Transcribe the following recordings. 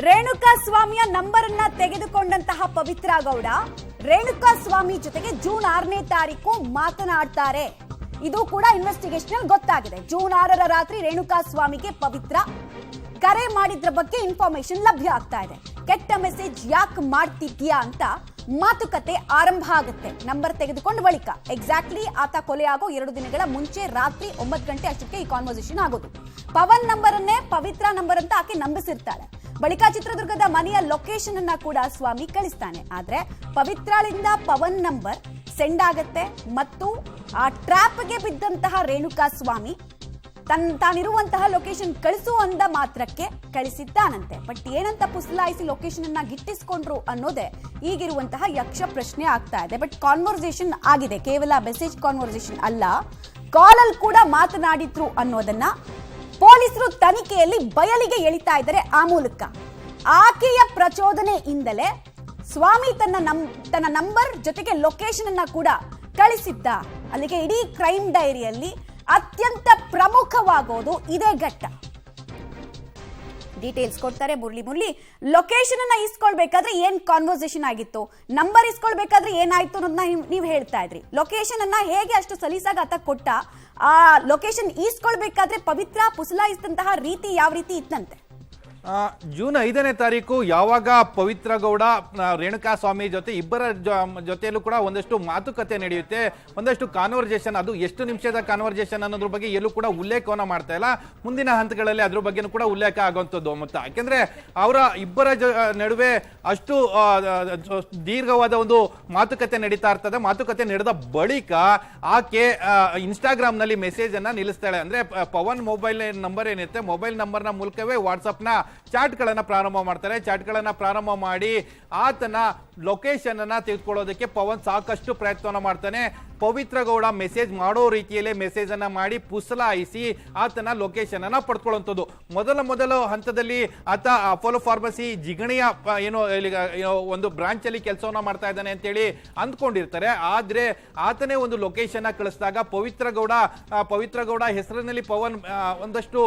ರೇಣುಕಾ ಸ್ವಾಮಿಯ ನಂಬರ್ ಅನ್ನ ತೆಗೆದುಕೊಂಡಂತಹ ಪವಿತ್ರ ಗೌಡ ರೇಣುಕಾ ಸ್ವಾಮಿ ಜೊತೆಗೆ ಜೂನ್ 6ನೇ ತಾರೀಕು ಮಾತನಾಡ್ತಾರೆ. ಇದು ಕೂಡ ಇನ್ವೆಸ್ಟಿಗೇಷನ್ ಗೊತ್ತಾಗಿದೆ. ಜೂನ್ 6ರ ರಾತ್ರಿ ರೇಣುಕಾ ಸ್ವಾಮಿಗೆ ಪವಿತ್ರ ಕರೆ ಮಾಡಿದ್ರ ಬಗ್ಗೆ ಇನ್ಫಾರ್ಮೇಶನ್ ಲಭ್ಯ ಆಗ್ತಾ ಇದೆ. ಕೆಟ್ಟ ಮೆಸೇಜ್ ಯಾಕೆ ಮಾಡ್ತಿದ್ಯಾ ಅಂತ ಮಾತುಕತೆ ಆರಂಭ ಆಗುತ್ತೆ. ನಂಬರ್ ತೆಗೆದುಕೊಂಡ ಬಳಿಕ ಎಕ್ಸಾಕ್ಟ್ಲಿ ಆತ ಕೊಲೆಯಾಗೋ 2 ದಿನಗಳ ಮುಂಚೆ ರಾತ್ರಿ 9 ಗಂಟೆ ಅಷ್ಟಕ್ಕೆ ಈ ಕಾನ್ವರ್ಸೇಷನ್ ಆಗೋದು. ಪವನ್ ನಂಬರ್ ಅನ್ನೇ ಪವಿತ್ರ ನಂಬರ್ ಅಂತ ಆಕೆ ನಂಬಿಸಿರ್ತಾಳೆ. ಬಳಿಕ ಚಿತ್ರದುರ್ಗದ ಮನೆಯ ಲೊಕೇಶನ್ ಅನ್ನ ಕೂಡ ಸ್ವಾಮಿ ಕಳಿಸ್ತಾನೆ. ಆದ್ರೆ ಪವಿತ್ರಳಿಂದ ಪವನ್ ನಂಬರ್ ಸೆಂಡ್ ಆಗತ್ತೆ ಮತ್ತು ಆ ಟ್ರ್ಯಾಪ್ಗೆ ಬಿದ್ದಂತಹ ರೇಣುಕಾ ಸ್ವಾಮಿ ತಾನಿರುವಂತಹ ಲೊಕೇಶನ್ ಕಳಿಸು ಅಂದ ಮಾತ್ರಕ್ಕೆ ಕಳಿಸಿದ್ದಾನಂತೆ. ಬಟ್ ಏನಂತ ಪುಸಲಾಯಿಸಿ ಲೊಕೇಶನ್ ಅನ್ನ ಗಿಟ್ಟಿಸ್ಕೊಂಡ್ರು ಅನ್ನೋದೇ ಈಗಿರುವಂತಹ ಯಕ್ಷ ಪ್ರಶ್ನೆ ಆಗ್ತಾ ಇದೆ. ಬಟ್ ಕಾನ್ವರ್ಸೇಷನ್ ಆಗಿದೆ, ಕೇವಲ ಮೆಸೇಜ್ ಕಾನ್ವರ್ಸೇಷನ್ ಅಲ್ಲ, ಕಾಲಲ್ಲಿ ಕೂಡ ಮಾತನಾಡಿದ್ರು ಅನ್ನೋದನ್ನ ಪೊಲೀಸರು ತನಿಖೆಯಲ್ಲಿ ಬಯಲಿಗೆ ಎಳಿತಾ ಇದ್ದಾರೆ. ಆ ಮೂಲಕ ಆಕೆಯ ಪ್ರಚೋದನೆಯಿಂದಲೇ ಸ್ವಾಮಿ ತನ್ನ ನಂಬರ್ ಜೊತೆಗೆ ಲೊಕೇಶನ್ ಅನ್ನ ಕೂಡ ಕಳಿಸಿದ್ದ. ಅಲ್ಲಿಗೆ ಇಡೀ ಕ್ರೈಮ್ ಡೈರಿಯಲ್ಲಿ ಅತ್ಯಂತ ಪ್ರಮುಖವಾಗೋದು ಇದೇ ಘಟ್ಟ. ಡೀಟೇಲ್ಸ್ ಕೊಡ್ತಾರೆ ಮುರಳಿ. ಲೊಕೇಶನ್ ಅನ್ನ ಇಸ್ಕೊಳ್ಬೇಕಾದ್ರೆ ಏನ್ ಕಾನ್ವರ್ಸೇಷನ್ ಆಗಿತ್ತು, ನಂಬರ್ ಇಸ್ಕೊಳ್ಬೇಕಾದ್ರೆ ಏನಾಯ್ತು ಅನ್ನೋದನ್ನ ನೀವು ಹೇಳ್ತಾ ಇದ್ರಿ. ಲೊಕೇಶನ್ ಅನ್ನ ಹೇಗೆ ಅಷ್ಟು ಸಲೀಸಾಗಿ ಆತ ಕೊಟ್ಟ, ಆ ಲೊಕೇಶನ್ ಈಸ್ಕೊಳ್ಬೇಕಾದ್ರೆ ಪವಿತ್ರ ಪುಸಲಾಯಿಸಿದಂತಹ ರೀತಿ ಯಾವ ರೀತಿ ಇತ್ತಂತೆ? ಜೂನ್ 5ನೇ ತಾರೀಕು ಯಾವಾಗ ಪವಿತ್ರ ಗೌಡ ರೇಣುಕಾ ಸ್ವಾಮಿ ಜೊತೆ ಇಬ್ಬರ ಜೊತೆಯಲ್ಲೂ ಕೂಡ ಒಂದಷ್ಟು ಮಾತುಕತೆ ನಡೆಯುತ್ತೆ, ಒಂದಷ್ಟು ಕಾನ್ವರ್ಸೇಷನ್, ಅದು ಎಷ್ಟು ನಿಮಿಷದ ಕಾನ್ವರ್ಸೇಷನ್ ಅನ್ನೋದ್ರ ಬಗ್ಗೆ ಎಲ್ಲೂ ಕೂಡ ಉಲ್ಲೇಖವನ್ನ ಮಾಡ್ತಾ ಇಲ್ಲ. ಮುಂದಿನ ಹಂತಗಳಲ್ಲಿ ಅದ್ರ ಬಗ್ಗೆನೂ ಕೂಡ ಉಲ್ಲೇಖ ಆಗುವಂಥದ್ದು ಮೊತ್ತ. ಯಾಕೆಂದ್ರೆ ಅವರ ಇಬ್ಬರ ನಡುವೆ ಅಷ್ಟು ದೀರ್ಘವಾದ ಒಂದು ಮಾತುಕತೆ ನಡೀತಾ ಇರ್ತದೆ. ಮಾತುಕತೆ ನಡೆದ ಬಳಿಕ ಆಕೆ ಇನ್ಸ್ಟಾಗ್ರಾಮ್ ನಲ್ಲಿ ಮೆಸೇಜ್ ಅನ್ನ ನಿಲ್ಲಿಸ್ತಾಳೆ. ಅಂದ್ರೆ ಪವನ್ ಮೊಬೈಲ್ ನಂಬರ್ ಏನಿರುತ್ತೆ, ಮೊಬೈಲ್ ನಂಬರ್ನ ಮೂಲಕವೇ ವಾಟ್ಸ್ಆಪ್ ನ ಚಾಟ್ ಗಳನ್ನ ಪ್ರಾರಂಭ ಮಾಡ್ತಾರೆ. ಚಾಟ್ ಗಳನ್ನ ಪ್ರಾರಂಭ ಮಾಡಿ ಆತನ ಲೊಕೇಶನ್ ಅನ್ನ ತೆಗೆದುಕೊಳ್ಳೋದಕ್ಕೆ ಪವನ್ ಸಾಕಷ್ಟು ಪ್ರಯತ್ನವನ್ನ ಮಾಡ್ತಾನೆ. ಪವಿತ್ರ ಗೌಡ ಮೆಸೇಜ್ ಮಾಡೋ ರೀತಿಯಲ್ಲೇ ಮೆಸೇಜ್ ಅನ್ನ ಮಾಡಿ ಪುಸಲಾಯಿಸಿ ಆತನ ಲೊಕೇಶನ್ ಅನ್ನ ಪಡ್ಕೊಳ್ಳುವಂಥದ್ದು. ಮೊದಲ ಹಂತದಲ್ಲಿ ಆತ ಅಪೋಲೋ ಫಾರ್ಮಸಿ ಜಿಗಣಿಯ ಒಂದು ಬ್ರಾಂಚ್ ಅಲ್ಲಿ ಕೆಲಸವನ್ನ ಮಾಡ್ತಾ ಇದ್ದಾನೆ ಅಂತೇಳಿ ಅಂದ್ಕೊಂಡಿರ್ತಾರೆ. ಆದ್ರೆ ಆತನೇ ಒಂದು ಲೊಕೇಶನ್ ಕಳಿಸಿದಾಗ ಪವಿತ್ರ ಗೌಡ ಹೆಸರಿನಲ್ಲಿ ಪವನ್ ಒಂದಷ್ಟು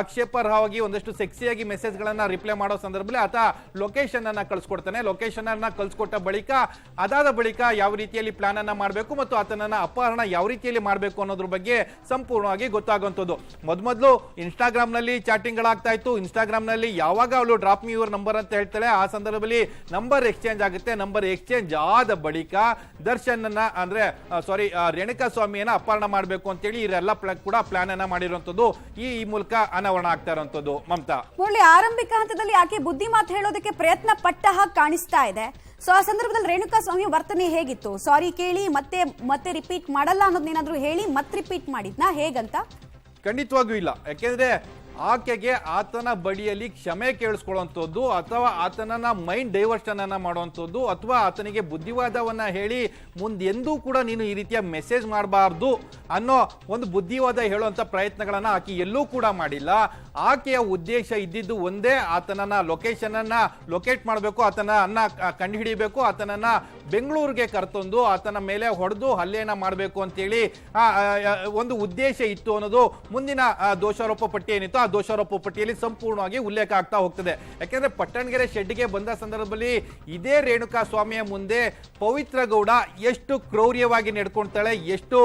ಆಕ್ಷೇಪಾರ್ಹವಾಗಿ ಒಂದಷ್ಟು ಸೆಕ್ಸಿಯಾಗಿ ಮೆಸೇಜ್ ಗಳನ್ನ ರಿಪ್ಲೈ ಮಾಡೋ ಸಂದರ್ಭದಲ್ಲಿ ಆತ ಲೊಕೇಶನ್ ಅನ್ನ ಕಳಿಸ್ಕೊಡ್ತಾನೆ. ಲೊಕೇಶನ್ ಅನ್ನ ಕಳಿಸ್ಕೊಟ್ಟ ಬಳಿಕ ಅದಾದ ಬಳಿಕ ಯಾವ ರೀತಿಯಲ್ಲಿ ಪ್ಲಾನ್ ಅನ್ನ ಮಾಡಬೇಕು ಮತ್ತು ಆತನನ್ನ ಅಪಹರಣ ಯಾವ ರೀತಿಯಲ್ಲಿ ಮಾಡಬೇಕು ಅನ್ನೋದ್ರ ಬಗ್ಗೆ ಸಂಪೂರ್ಣವಾಗಿ ಗೊತ್ತಾಗುವಂಥದ್ದು. ಮೊದಲು ಇನ್ಸ್ಟಾಗ್ರಾಮ್ ನಲ್ಲಿ ಚಾಟಿಂಗ್ ಗಳಾಗ್ತಾ ಇತ್ತು. ಇನ್ಸ್ಟಾಗ್ರಾಮ್ ನಲ್ಲಿ ಯಾವಾಗ ಅವಳು ಡ್ರಾಪ್ ಮಿ ಯುವರ್ ನಂಬರ್ ಅಂತ ಹೇಳ್ತಾಳೆ, ಆ ಸಂದರ್ಭದಲ್ಲಿ ನಂಬರ್ ಎಕ್ಸ್ಚೇಂಜ್ ಆಗುತ್ತೆ. ನಂಬರ್ ಎಕ್ಸ್ಚೇಂಜ್ ಆದ ಬಳಿಕ ದರ್ಶನ್ ರೇಣುಕಾ ಸ್ವಾಮಿಯನ್ನ ಅಪಹರಣ ಮಾಡಬೇಕು ಅಂತೇಳಿ ಇವರೆಲ್ಲ ಕೂಡ ಪ್ಲಾನ್ ಅನ್ನ ಮಾಡಿರುವಂತದ್ದು ಈ ಮೂಲಕ ಅನಾವರಣ ಆಗ್ತಾ ಇರುವಂತದ್ದು. ಮಮತಾ, ಆರಂಭಿಕ ಹಂತದಲ್ಲಿ ಆಕೆ ಬುದ್ಧಿ ಮಾತು ಹೇಳೋದಕ್ಕೆ ಪ್ರಯತ್ನ ಪಟ್ಟ ಹಾಗೆ ಕಾಣಿಸ್ತಾ ಇದೆ. ಸೊ ಆ ಸಂದರ್ಭದಲ್ಲಿ ರೇಣುಕಾ ಸ್ವಾಮಿ ವರ್ತನೆ ಹೇಗಿತ್ತು? ಸಾರಿ ಕೇಳಿ ಮತ್ತೆ ರಿಪೀಟ್ ಮಾಡಲ್ಲ ಅನ್ನೋದನ್ನೇನಾದ್ರೂ ಹೇಳಿ ಮತ್ತೆ ರಿಪೀಟ್ ಮಾಡಿದ್ನಾ ಹೇಗಂತ? ಖಂಡಿತವಾಗಿಯೂ ಇಲ್ಲ. ಯಾಕೆಂದ್ರೆ ಆಕೆಗೆ ಆತನ ಬಳಿಯಲ್ಲಿ ಕ್ಷಮೆ ಕೇಳಿಸ್ಕೊಳ್ಳುವಂಥದ್ದು ಅಥವಾ ಆತನನ್ನ ಮೈಂಡ್ ಡೈವರ್ಷನ್ ಅನ್ನ ಮಾಡುವಂಥದ್ದು ಅಥವಾ ಆತನಿಗೆ ಬುದ್ಧಿವಾದವನ್ನ ಹೇಳಿ ಮುಂದೆಂದೂ ಕೂಡ ನೀನು ಈ ರೀತಿಯ ಮೆಸೇಜ್ ಮಾಡಬಾರ್ದು ಅನ್ನೋ ಒಂದು ಬುದ್ಧಿವಾದ ಹೇಳುವಂತ ಪ್ರಯತ್ನಗಳನ್ನ ಆಕೆ ಎಲ್ಲೂ ಕೂಡ ಮಾಡಿಲ್ಲ. ಆಕೆಯ ಉದ್ದೇಶ ಇದ್ದಿದ್ದು ಒಂದೇ, ಆತನನ್ನ ಲೊಕೇಶನ್ ಅನ್ನ ಲೊಕೇಟ್ ಮಾಡಬೇಕು, ಆತನನ್ನ ಕಂಡುಹಿಡಿಬೇಕು, ಆತನನ್ನ ಬೆಂಗಳೂರಿಗೆ ಕರೆತಂದು ಆತನ ಮೇಲೆ ಹೊಡೆದು ಹಲ್ಲೆಯನ್ನ ಮಾಡಬೇಕು ಅಂತೇಳಿ ಒಂದು ಉದ್ದೇಶ ಇತ್ತು ಅನ್ನೋದು ಮುಂದಿನ ದೋಷಾರೋಪ ಪಟ್ಟಿ ಏನಿತ್ತು ಆ ದೋಷಾರೋಪ ಪಟ್ಟಿಯಲ್ಲಿ ಸಂಪೂರ್ಣವಾಗಿ ಉಲ್ಲೇಖ ಆಗ್ತಾ ಹೋಗ್ತದೆ. ಯಾಕೆಂದ್ರೆ ಪಟ್ಟಣಗೆರೆ ಶೆಡ್ಗೆ ಬಂದ ಸಂದರ್ಭದಲ್ಲಿ ಇದೇ ರೇಣುಕಾ ಸ್ವಾಮಿಯ ಮುಂದೆ ಪವಿತ್ರ ಗೌಡ ಎಷ್ಟು ಕ್ರೌರ್ಯವಾಗಿ ನಡ್ಕೊಳ್ತಾಳೆ, ಎಷ್ಟು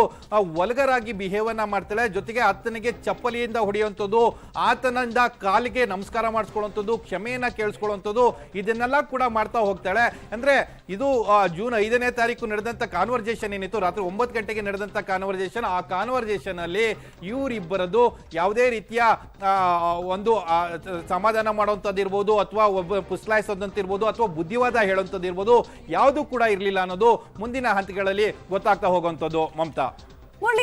ವಲ್ಗರಾಗಿ ಬಿಹೇವ್ ಅನ್ನ ಮಾಡ್ತಾಳೆ, ಜೊತೆಗೆ ಆತನಿಗೆ ಚಪ್ಪಲಿಯಿಂದ ಹೊಡೆಯುವಂಥದ್ದು, ಆತನಿಂದ ಕಾಲಿಗೆ ನಮಸ್ಕಾರ ಮಾಡಿಸ್ಕೊಳ್ಳುವಂಥದ್ದು, ಕ್ಷಮೆಯನ್ನ ಕೇಳಿಸ್ಕೊಳ್ಳುವಂಥದ್ದು, ಇದನ್ನೆಲ್ಲ ಕೂಡ ಮಾಡ್ತಾ ಹೋಗ್ತಾಳೆ. ಅಂದ್ರೆ ಇದು ಜೂನ್ 5ನೇ ತಾರೀಕು ನಡೆದಂತ ಕಾನ್ವರ್ಸೇಷನ್ ಏನಿತ್ತು, ರಾತ್ರಿ 9 ಗಂಟೆಗೆ ನಡೆದಂತ ಕಾನ್ವರ್ಸೇಷನ್, ಆ ಕಾನ್ವರ್ಸೇಷನ್ ಅಲ್ಲಿ ಇವರಿಬ್ಬರದು ಯಾವುದೇ ರೀತಿಯ ಒಂದು ಸಮಾಧಾನ ಮಾಡುವಂತದ್ದು ಇರ್ಬೋದು ಅಥವಾ ಒಬ್ಬ ಪುಸಲಾಯಿಸೋದಂತ ಇರ್ಬೋದು ಅಥವಾ ಬುದ್ಧಿವಾದ ಹೇಳುವಂತದ್ದು ಇರ್ಬೋದು, ಯಾವುದು ಕೂಡ ಇರಲಿಲ್ಲ ಅನ್ನೋದು ಮುಂದಿನ ಹಂತಗಳಲ್ಲಿ ಗೊತ್ತಾಗ್ತಾ ಹೋಗುವಂತದ್ದು. ಮಮತಾ,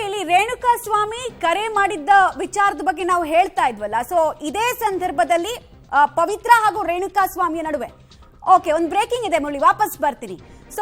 ಇಲ್ಲಿ ರೇಣುಕಾ ಸ್ವಾಮಿ ಕರೆ ಮಾಡಿದ್ದ ವಿಚಾರದ ಬಗ್ಗೆ ನಾವು ಹೇಳ್ತಾ ಇದ್ವಲ್ಲ, ಸೊ ಇದೇ ಸಂದರ್ಭದಲ್ಲಿ ಪವಿತ್ರ ಹಾಗೂ ರೇಣುಕಾ ಸ್ವಾಮಿಯ ನಡುವೆ ಒಂದು ಬ್ರೇಕಿಂಗ್ ಇದೆ. ವಾಪಸ್ ಬರ್ತೀನಿ.